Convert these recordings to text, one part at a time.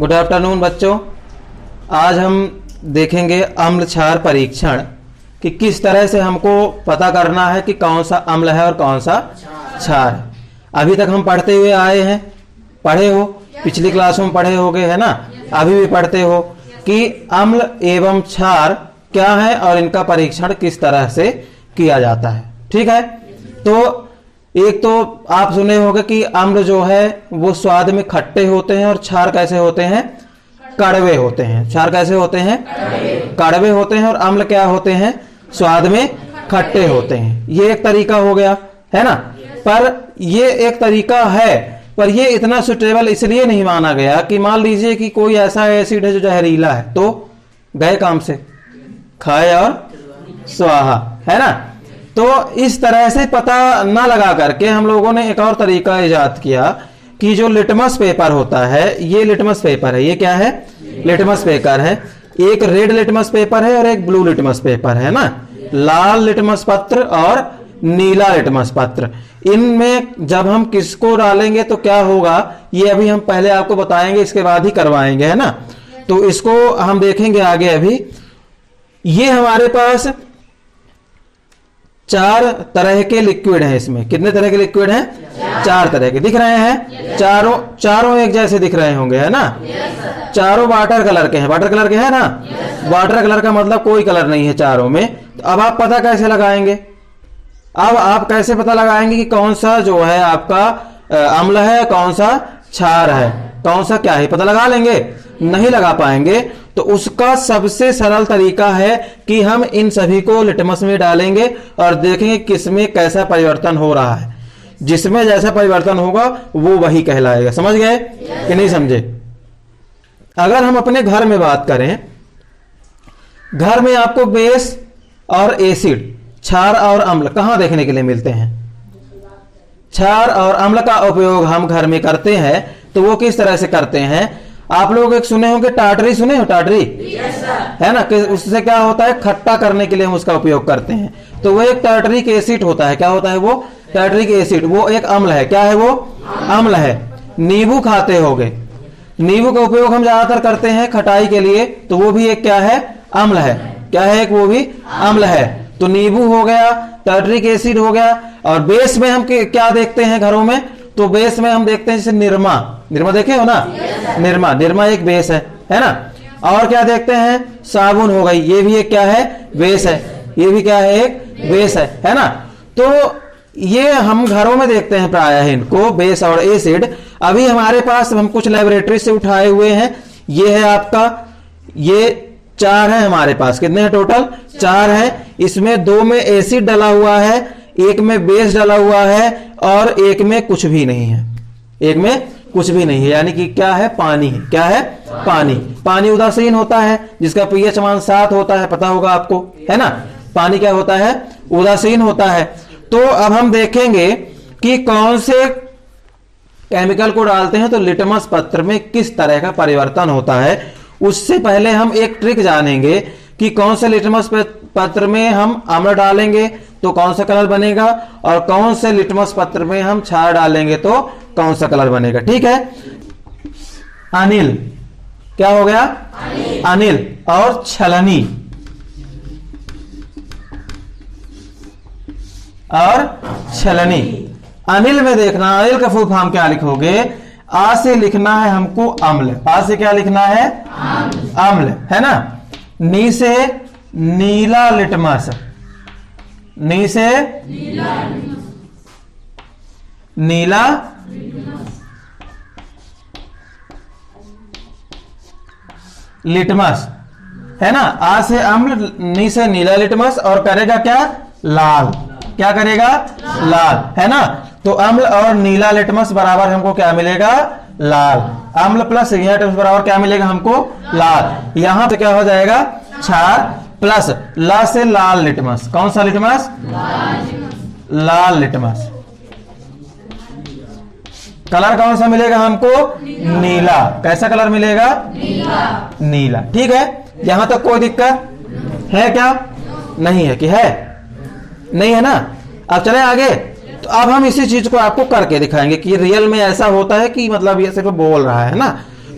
Good afternoon बच्चों। आज हम देखेंगे अम्ल क्षार परीक्षण कि किस तरह से हमको पता करना है कि कौन सा अम्ल है और कौन सा क्षार है। अभी तक हम पढ़ते हुए आए हैं, पढ़े हो, पिछली क्लासों में पढ़े होगे, है ना। अभी भी पढ़ते हो कि अम्ल एवं क्षार क्या है और इनका परीक्षण किस तरह से किया जाता है। ठीक है, तो एक तो आप सुने होंगे कि अम्ल जो है वो स्वाद में खट्टे होते हैं और क्षार कैसे होते हैं, कड़वे होते हैं। क्षार कैसे होते हैं, कड़वे होते हैं, और अम्ल क्या होते हैं, स्वाद में खट्टे होते हैं। ये एक तरीका हो गया, है ना। पर ये एक तरीका है, पर ये इतना सुटेबल इसलिए नहीं माना गया कि मान लीजिए कि कोई ऐसा एसिड है जो जहरीला है, तो गए काम से, खाए और स्वाहा, है ना। तो इस तरह से पता ना लगा करके हम लोगों ने एक और तरीका इजाद किया कि जो लिटमस पेपर होता है, ये लिटमस पेपर है, ये क्या है, लिटमस पेपर है। एक रेड लिटमस पेपर है और एक ब्लू लिटमस पेपर है ना। लाल लिटमस पत्र और नीला लिटमस पत्र, इनमें जब हम किसको डालेंगे तो क्या होगा, ये अभी हम पहले आपको बताएंगे, इसके बाद ही करवाएंगे, है ना। तो इसको हम देखेंगे आगे। अभी ये हमारे पास 4 तरह के लिक्विड हैं। इसमें कितने तरह के लिक्विड हैं, 4 तरह के। दिख रहे हैं, चारों एक जैसे दिख रहे होंगे, है ना। चारों वाटर कलर के हैं, वाटर कलर के हैं ना। वाटर कलर का मतलब कोई कलर नहीं है चारों में। तो अब आप पता कैसे लगाएंगे, अब आप कैसे पता लगाएंगे कि कौन सा जो है आपका अम्ल है, कौन सा क्षार है, कौन सा क्या है, पता लगा लेंगे, नहीं लगा पाएंगे। तो उसका सबसे सरल तरीका है कि हम इन सभी को लिटमस में डालेंगे और देखेंगे किसमें कैसा परिवर्तन हो रहा है। जिसमें जैसा परिवर्तन होगा वो वही कहलाएगा। समझ गए कि नहीं समझे। अगर हम अपने घर में बात करें, घर में आपको बेस और एसिड, क्षार और अम्ल कहां देखने के लिए मिलते हैं। क्षार और अम्ल का उपयोग हम घर में करते हैं, तो वो किस तरह से करते हैं। आप लोग एक सुने होंगे टाटरी, सुने हो टाटरी, है ना। कि उससे क्या होता है, खट्टा करने के लिए हम उसका उपयोग करते हैं। तो वो एक टाटरिक एसिड होता है। क्या होता है वो, टाटरिक एसिड, वो एक अम्ल है। क्या है वो, अम्ल है। नींबू खाते होगे, नींबू का उपयोग हम ज्यादातर करते हैं खटाई के लिए, तो वो भी एक क्या है, अम्ल है। क्या है, एक वो भी अम्ल है। तो नींबू हो गया, टाटरिक एसिड हो गया। और बेस में हम क्या देखते हैं घरों में, तो बेस में हम देखते हैं जैसे निरमा, निरमा देखे हो ना, निरमा, निरमा एक बेस है ना। और क्या देखते हैं, साबुन हो गई, ये भी एक क्या है, बेस है। ये भी क्या है, एक बेस है ना। तो ये हम घरों में देखते हैं प्रायः इनको, बेस और एसिड। अभी हमारे पास हम कुछ लेबोरेटरी से उठाए हुए हैं। ये है आपका, ये 4 है हमारे पास। कितने हैं टोटल, 4 है। इसमें 2 में एसिड डला हुआ है, एक में बेस डला हुआ है और एक में कुछ भी नहीं है। एक में कुछ भी नहीं है, यानी कि क्या है, पानी है। क्या है, पानी। पानी उदासीन होता है, जिसका पीएच मान 7 होता है, पता होगा आपको, है ना। पानी क्या होता है, उदासीन होता है। तो अब हम देखेंगे कि कौन से केमिकल को डालते हैं तो लिटमस पत्र में किस तरह का परिवर्तन होता है। उससे पहले हम एक ट्रिक जानेंगे कि कौन से लिटमस पत्र में हम अम्ल डालेंगे तो कौन सा कलर बनेगा, और कौन से लिटमस पत्र में हम क्षार डालेंगे तो कौन सा कलर बनेगा। ठीक है। अनिल, क्या हो गया, अनिल और छलनी, और छलनी। अनिल में देखना, अनिल का फुल फॉर्म क्या लिखोगे, आ से लिखना है हमको अम्ल, आ से क्या लिखना है, अम्ल, है ना। नी से नीला लिटमस, नी से नीला लिटमस, है ना। आ से अम्ल, नी से नीला लिटमस, और करेगा क्या, लाल। क्या करेगा, लाल, है ना। तो अम्ल और नीला लिटमस बराबर हमको क्या मिलेगा, लाल। अम्ल प्लस यह लिटमस बराबर क्या मिलेगा हमको, लाल। यहां पे क्या हो जाएगा, क्षार प्लस ला से लाल लिटमस। कौन सा लिटमस, लाल लिटमस। कलर कौन सा मिलेगा हमको, नीला। कैसा कलर मिलेगा, नीला। ठीक है, यहां तक कोई दिक्कत है क्या, नहीं है कि है, नहीं है ना। अब चले आगे। तो अब हम इसी चीज को आपको करके दिखाएंगे कि रियल में ऐसा होता है कि मतलब ये सिर्फ बोल रहा है ना।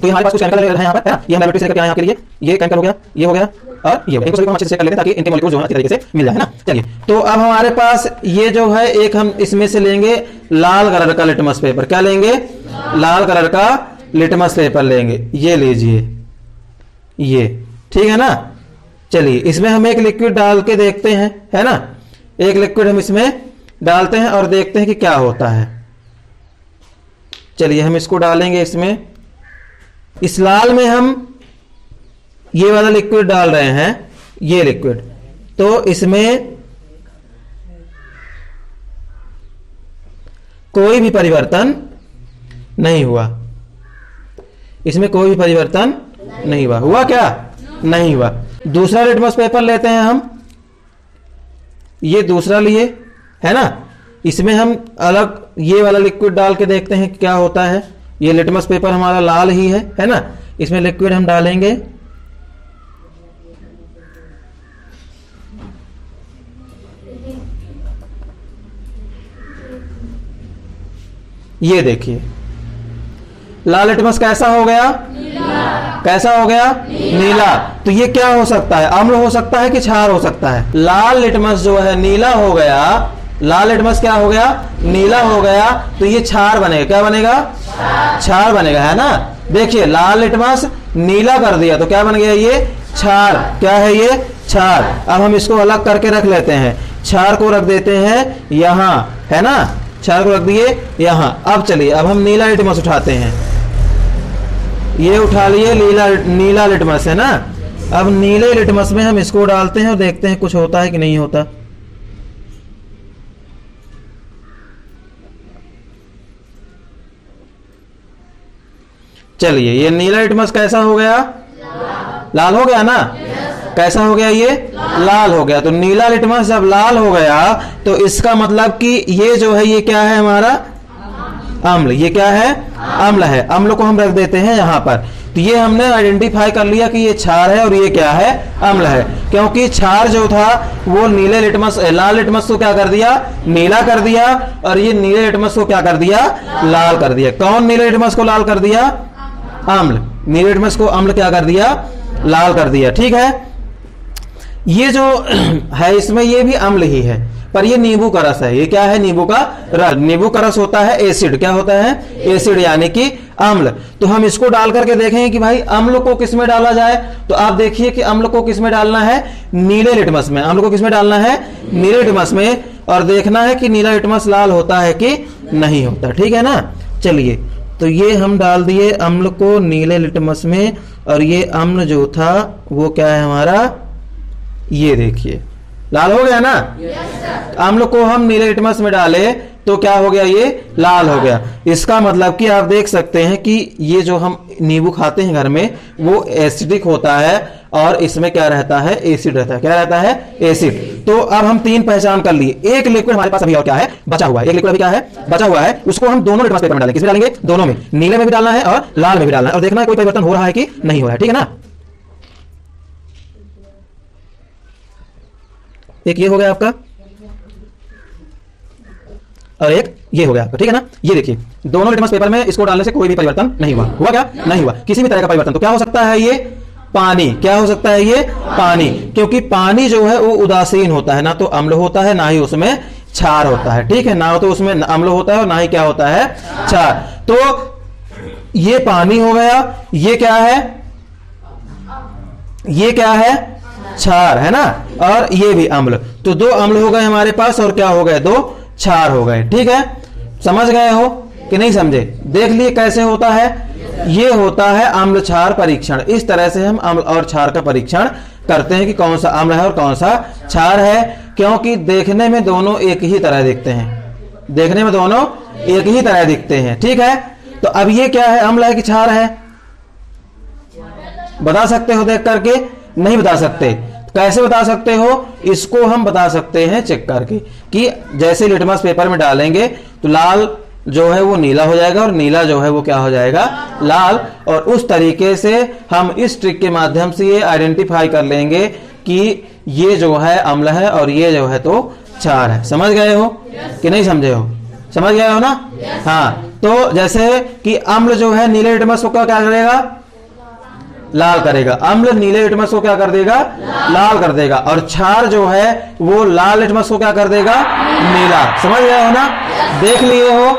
तो हमारे पास कुछ केमिकल है यहाँ पर, है ना, ये हम लेबोरेटरी से लेकर आए यहाँ के लिए, ये केमिकल हो गया, ये हो गया और ये हो गया। इनको सभी को हम अच्छे से चेक कर लेते हैं ताकि इनके मॉलिक्यूल जो है अच्छी तरीके से मिल जाए, है ना। चलिए, तो अब हमारे पास ये जो है एक हम इसमें से लेंगे लाल कलर का लिटमस पेपर। क्या लेंगे? लाल कलर का लिटमस पेपर लेंगे। ये लीजिए, ये ठीक है ना। चलिए, इसमें हम एक लिक्विड डाल के देखते हैं, है ना। एक लिक्विड हम इसमें डालते हैं और देखते हैं कि क्या होता है। चलिए, हम इसको डालेंगे इसमें। इस लाल में हम ये वाला लिक्विड डाल रहे हैं, ये लिक्विड। तो इसमें कोई भी परिवर्तन नहीं हुआ, इसमें कोई भी परिवर्तन नहीं हुआ। हुआ क्या? नहीं हुआ। दूसरा लिटमस पेपर लेते हैं हम, ये दूसरा लिए, है ना। इसमें हम अलग ये वाला लिक्विड डाल के देखते हैं क्या होता है। ये लिटमस पेपर हमारा लाल ही है ना। इसमें लिक्विड हम डालेंगे, ये देखिए लाल लिटमस कैसा हो गया? नीला। कैसा हो गया? नीला। तो ये क्या हो सकता है? अम्ल हो सकता है कि क्षार हो सकता है? लाल लिटमस जो है नीला हो गया, लाल लिटमस क्या हो गया? नीला हो गया। तो ये क्षार बनेगा। क्या बनेगा? क्षार बनेगा, है ना। देखिए, लाल लिटमस नीला कर दिया तो क्या बन गया? ये क्षार। क्या है ये? क्षार। अब हम इसको अलग करके रख लेते हैं। क्षार को रख देते हैं यहां, है ना। क्षार को रख दिए यहां। अब चलिए, अब हम नीला लिटमस उठाते हैं। ये उठा लिए नीला लिटमस, है ना। अब नीले लिटमस में हम इसको डालते हैं और देखते हैं कुछ होता है कि नहीं होता। चलिए, ये नीला लिटमस कैसा हो गया? लाल हो गया ना। कैसा हो गया? ये लाल हो गया। तो नीला लिटमस जब लाल हो गया तो इसका मतलब कि ये जो है ये क्या है हमारा? अम्ल। ये क्या है? अम्ल है। अम्ल को हम रख देते हैं यहां पर। तो ये हमने आइडेंटिफाई कर लिया कि ये क्षार है और ये क्या है? अम्ल है। क्योंकि क्षार जो था वो नीले लिटमस लाल लिटमस को क्या कर दिया? नीला कर दिया। और ये नीले लिटमस को क्या कर दिया? लाल कर दिया। कौन नीले लिटमस को लाल कर दिया? अम्ल। नीले लिटमस को अम्ल क्या कर दिया? लाल कर दिया। ठीक है। ये जो है इसमें ये भी अम्ल ही है, पर ये नींबू का रस है। ये क्या है? नींबू का रस। नींबू का रस होता है एसिड। क्या होता है? एसिड, यानी कि अम्ल। तो हम इसको डाल करके देखेंगे कि भाई अम्ल को किस में डाला जाए। तो आप देखिए कि अम्ल को किस में डालना है? नीले लिटमस में। अम्ल को किस में डालना है? नीले लिटमस में। और देखना है कि नीला लिटमस लाल होता है कि नहीं होता। ठीक है ना। चलिए, तो ये हम डाल दिए अम्ल को नीले लिटमस में। और ये अम्ल जो था वो क्या है हमारा? ये देखिए लाल हो गया ना। अम्ल को हम नीले लिटमस में डाले तो क्या हो गया? ये लाल हो गया। इसका मतलब कि आप देख सकते हैं कि ये जो हम नींबू खाते हैं घर में वो एसिडिक होता है और इसमें क्या रहता है? एसिड रहता है। क्या रहता है? एसिड। तो अब हम तीन पहचान कर लिए। एक लिक्विड हमारे पास अभी और क्या है? बचा हुआ है। एक लिक्विड अभी क्या है? बचा हुआ है। उसको हम दोनों लिटमस पेपर में डालेंगे। किसमें डालेंगे? दोनों में। नीले में भी डालना है और लाल में भी डालना है और देखना है कोई परिवर्तन हो रहा है कि नहीं हो रहा है। ठीक है ना। एक ये हो गया आपका और एक ये हो गया आपका। ठीक है ना। ये देखिए दोनों लिटमस पेपर में इसको डालने से कोई भी परिवर्तन नहीं हुआ। हुआ क्या? नहीं हुआ किसी भी तरह का परिवर्तन। तो क्या हो सकता है? ये पानी। क्या हो सकता है? ये पानी। क्योंकि पानी जो है वो उदासीन होता है, ना तो अम्ल होता है ना ही उसमें क्षार होता है। ठीक है। ना तो उसमें अम्ल होता है और ना ही क्या होता है? क्षार। तो ये पानी हो गया। ये क्या है? ये क्या है? क्षार, है ना। और ये भी अम्ल। तो दो अम्ल हो गए हमारे पास और क्या हो गए? दो क्षार हो गए। ठीक है। समझ गए हो कि नहीं समझे? देख लिए कैसे होता है? ये होता है अम्ल क्षार परीक्षण। इस तरह से हम अम्ल और क्षार का परीक्षण करते हैं कि कौन सा अम्ल है और कौन सा क्षार है। क्योंकि देखने में दोनों एक ही तरह दिखते हैं। देखने में दोनों एक ही तरह दिखते हैं। ठीक है। तो अब ये क्या है? अम्ल है कि क्षार है? बता सकते हो देख करके? नहीं बता सकते। कैसे बता सकते हो? इसको हम बता सकते हैं चेक करके कि जैसे लिटमस पेपर में डालेंगे तो लाल जो है वो नीला हो जाएगा और नीला जो है वो क्या हो जाएगा? लाल। और उस तरीके से हम इस ट्रिक के माध्यम से ये आइडेंटिफाई कर लेंगे कि ये जो है अम्ल है और ये जो है तो क्षार है। समझ गए हो कि नहीं समझे हो? समझ गए हो ना? हाँ, तो जैसे कि अम्ल जो है नीले लिटमस को क्या करेगा? लाल करेगा। अम्ल नीले लिटमस को क्या कर देगा? लाल कर देगा। और क्षार जो है वो लाल लिटमस को क्या कर देगा? नीला। समझ गए हो ना? देख लिए हो?